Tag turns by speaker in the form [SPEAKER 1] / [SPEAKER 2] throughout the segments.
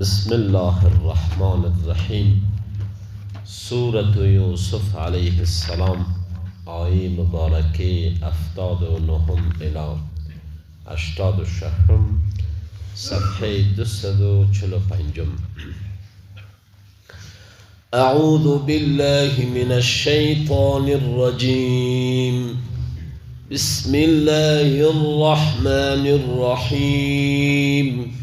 [SPEAKER 1] بسم الله الرحمن الرحیم. سورة یوسف علیه السلام، آیه مبارکه 79 الی 86، صفحه 245. اعوذ بالله من الشیطان الرجیم. بسم الله الرحمن الرحیم.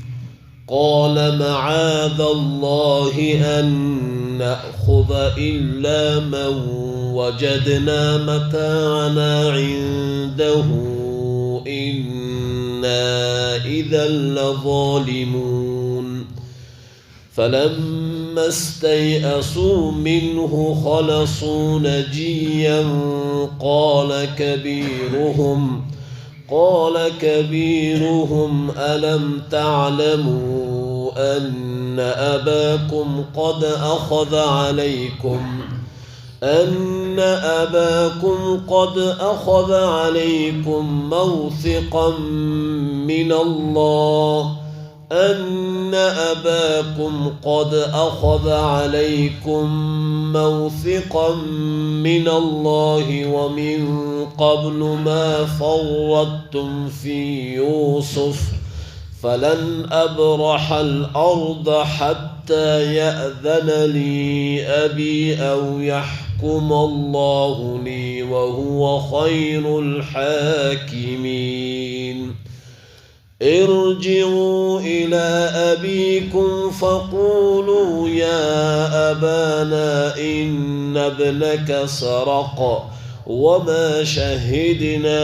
[SPEAKER 1] قال معاذ الله أن نأخذ إلا من وجدنا متاعنا عنده إنا إذا لظالمون. فلما استيئسوا منه خلصوا نجيا قال كبيرهم ألم تعلموا أن أباكم قد أخذ عليكم موثقا من الله ومن قبل ما فرطتم في يوسف فلن أبرح الأرض حتى يأذن لي أبي أو يحكم الله لي وهو خير الحاكمين. ارجعوا إلى أبيكم فقولوا يا أبانا إن ابنك سرق وما شهدنا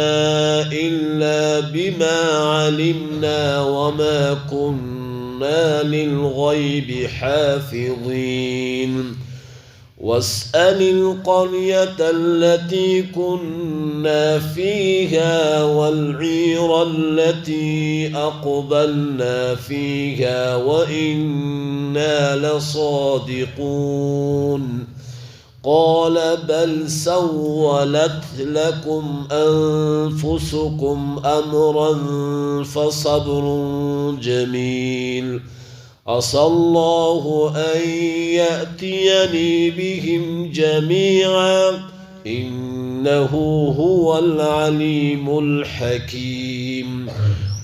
[SPEAKER 1] إلا بما علمنا وما كنا للغيب حافظين. واسأل القرية التي كنا فيها والعير التي أقبلنا فيها وإنا لصادقون. قال بل سولت لكم أنفسكم أمرا فصبر جميل. عسى الله أن يأتيني بهم جميعا إنه هو العليم الحكيم.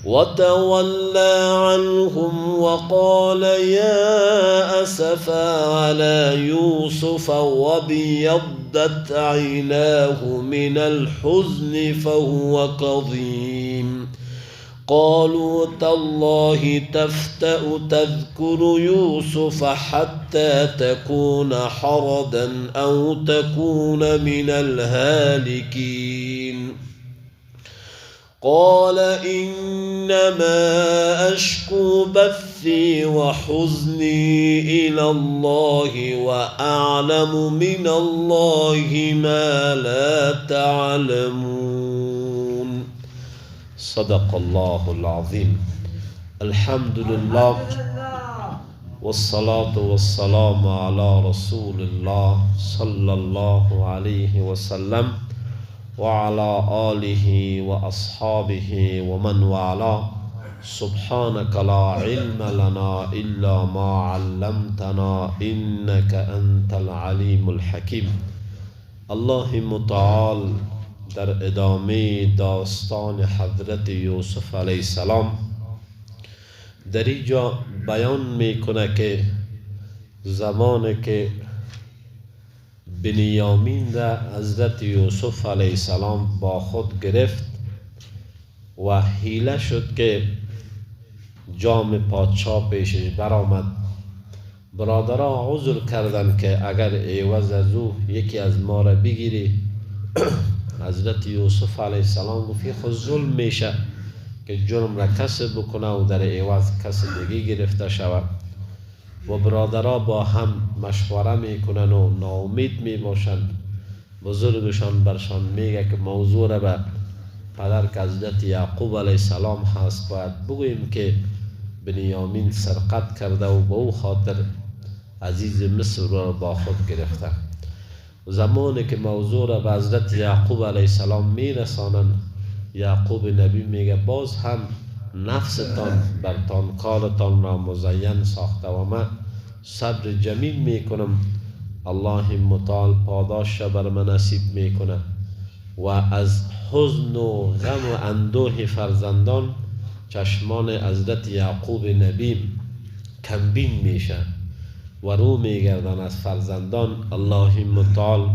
[SPEAKER 1] وتولى عنهم وقال يا أسفا على يوسف وابيضت عيناه من الحزن فهو كظيم. قالوا تالله تفتأ تذكر يوسف حتى تكون حردا أو تكون من الهالكين. قال إنما أشكو بثي وحزني إلى الله وأعلم من الله ما لا تعلمون. صدق الله العظيم. الحمد لله والصلاة والسلام على رسول الله صلى الله عليه وسلم وعلى آله وأصحابه ومن والاه. سبحانك لا علم لنا إلا ما علمتنا إنك أنت العليم الحكيم. الله متعال در ادامه داستان حضرت یوسف علیه السلام در اینجا بیان میکنه که زمانی که بنیامین را حضرت یوسف علیه السلام با خود گرفت و حیله شد که جام پادشاه پیشش برآمد، برادرها عذر کردند که اگر عوض از او یکی از ما را بگیری، حضرت یوسف علیه السلام گفت خود ظلم میشه که جرم را کسب بکنه و در عوض کس دیگه گرفته شود. و برادرها با هم مشوره میکنن و ناامید میباشند. بزرگشان برشان میگه که موضوع را به پدر که حضرت یعقوب علیه السلام هست باید بگوییم که بنیامین سرقت کرده و به او خاطر عزیز مصر را با خود گرفته. زمانی که موضوع را به حضرت یعقوب علیه السلام میرسانند، یعقوب نبی میگه باز هم نفستان برتان کارتان را مزین ساخته و من صبر جمیل میکنم. الله متعال پاداش بر من نصیب میکنه و از حزن و غم و اندوه فرزندان چشمان حضرت یعقوب نبی کمبین میشه و رو میگردن از فرزندان. الله متعال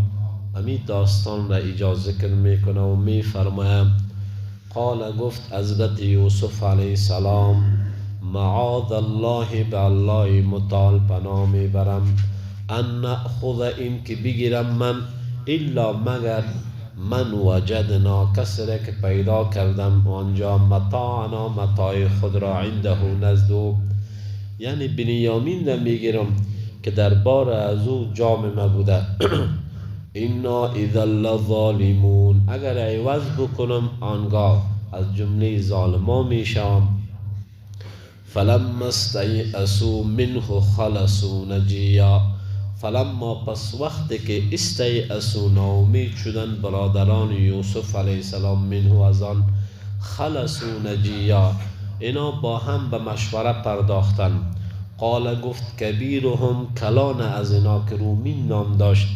[SPEAKER 1] امی داستان را اجازه ذکر میکنه و میفرماید قال گفت حضرت یوسف علیه السلام معاذ الله به الله متعال پناه میبرم ان نأخذ این که بگیرم من الا مگر من وجدنا کسی را که پیدا کردم آنجا متاعنا متاع خود را عنده نزد او، یعنی بنیامین را میگیرم که در بار از او جام ما بوده. اینا اذا لظالمون اگر عوض بکنم آنگاه از جمله ظالما میشم. فلما استیأسوا منه خلصوا نجیا، فلما پس وقتی که استیأسوا ناامید شدن برادران یوسف علیه السلام منه از آن، خلصوا نجیا اینا با هم به مشوره پرداختن. قال گفت کبیرهم کلان از اینا که رومین نام داشت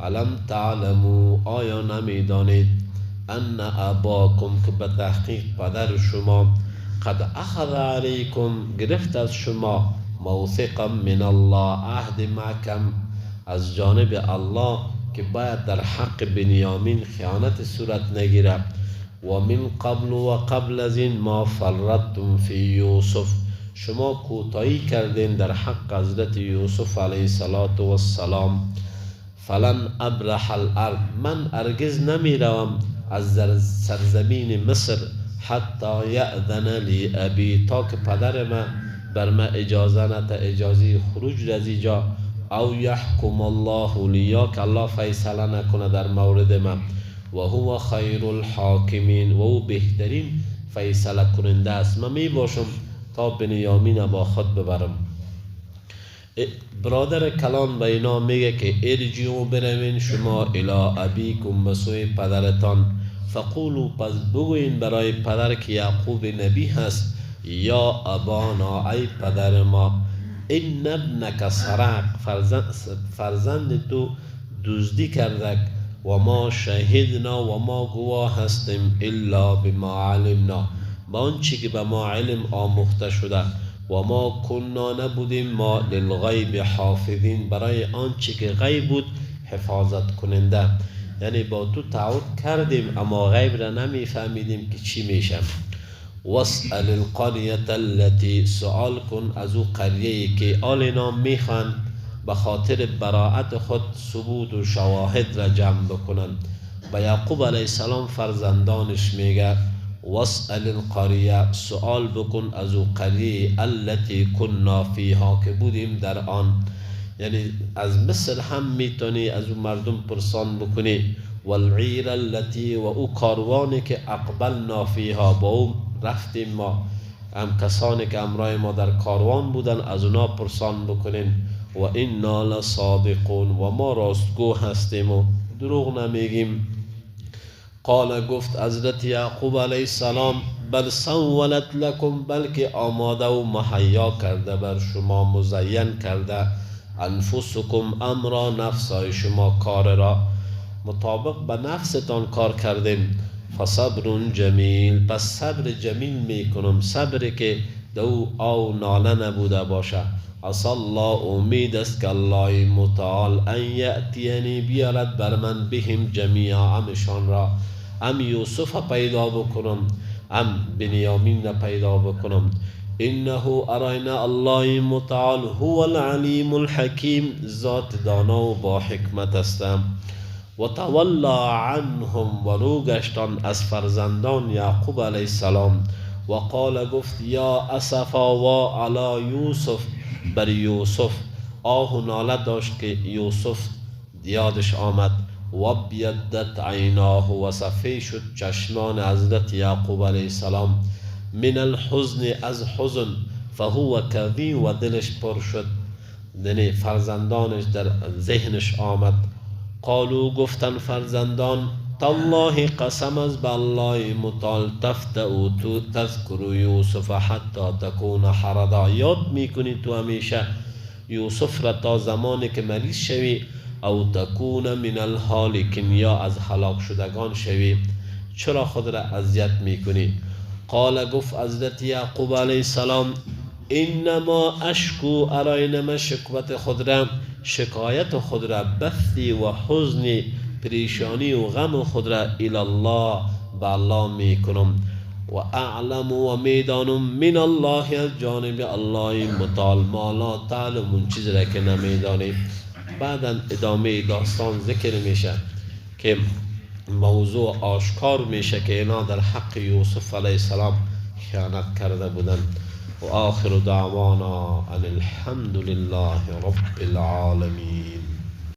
[SPEAKER 1] علم تعلموا آیا نمیدانید ان اباکم که به تحقیق پدر شما قد اخذ علیکم گرفت از شما موثقا من الله عهد محکم از جانب الله که باید در حق بنیامین خیانت صورت نگیره. و من قبل و قبل از این ما فرطتم فی یوسف شما کوتاهی کردین در حق حضرت یوسف علیه السلام. فلن ابرح الارض من ارگز نمی روم از سرزمین مصر حتی یأذن لی ابی تا که پدر من بر من اجازه خروج از اینجا، او یحکم الله لی یا که الله فیصله نکنه در مورد من، و هو خیر الحاکمین و او بهترین فیصله کننده است. من می باشم تا بنیامین با خود ببرم. برادر کلان به اینا میگه که ارجعوا بروین شما الی ابیکم به سوی پدرتان، فقولوا پس بگوین برای پدر که یعقوب نبی هست یا ابانا ای پدر ما این ابنک سرق فرزند تو دزدی کرده و ما شهدنا و ما گواه هستیم الا بما علمنا با آنچه که به ما علم آموخته شده و ما کننا نبودیم ما للغیب حافظین برای آنچه که غیب بود حفاظت کننده، یعنی با تو تعهد کردیم اما غیب را نمیفهمیدیم که چی میشم. واسأل القریة التي سؤال کن از او قریه‌ای که آل اینا میخوان به خاطر براعت خود ثبوت و شواهد را جمع بکنن. به یعقوب علیه السلام فرزندانش میگه واسأل القریه سؤال بکن از او قریه التي كنا فیها که بودیم در آن، یعنی از مصر هم میتونی از او مردم پرسان بکنی. والعیر التي و او کاروانی که اقبلنا فیها با او رفتیم ما، هم کسانی که امرای ما در کاروان بودن از اونا پرسان بکنین. و انا لصادقون و ما راستگو هستیم و دروغ نمیگیم. قال گفت حضرت یعقوب علیه السلام بل سولت لکم بلکه آماده و مهیا کرده بر شما مزین کرده انفسکم امرا نفسای شما کار را مطابق به نفستان کار کردیم. فصبر جمیل پس صبر جمیل میکنم صبر که دو او ناله نبوده باشه. عسى الله امید است که الله متعال ان یأتینی بیارد بر من بهم جمیعا همشان را، ام یوسف پیدا بکنم ام بنیامین پیدا بکنم. انه اراینا الله متعال هو العلیم الحکیم ذات دانا و با حکمت استم. و تولا عنهم و رو گشتان از فرزندان یعقوب علیه السلام. و قال گفت یا اسفا و علی یوسف بر یوسف آه و ناله داشت که یوسف یادش آمد. و بیدت عیناه و صفی شد چشمان حضرت یعقوب علیه السلام من الحزن از حزن فهو کظیم و دلش پر شد، یعنی فرزندانش در ذهنش آمد. قالو گفتن فرزندان تالله قسم از بالله متعال تفتأ تو تذکر یوسف حتی تکون حردا، یاد میکنی تو همیشه یوسف را تا زمانی که مریض شوی، او تکون من الهالکین یا از هلاک شدگان شوی. چرا خود را اذیت میکنی؟ قال گفت حضرت یعقوب علیه السلام انما اشکو اراینما شکوت خود را، شکایت خود را، بثی و حزنی پریشانی و غم خود را الی الله به الله میکنم، و اعلم و میدانم من الله از جانب الله متعال ما لا تعلمون چیز را که نمیدانی. بعدا ادامه داستان ذکر میشه که موضوع آشکار میشه که اینا در حق یوسف علیه السلام خیانت کرده بودند. و آخر دعوانا ان الحمد لله رب العالمین.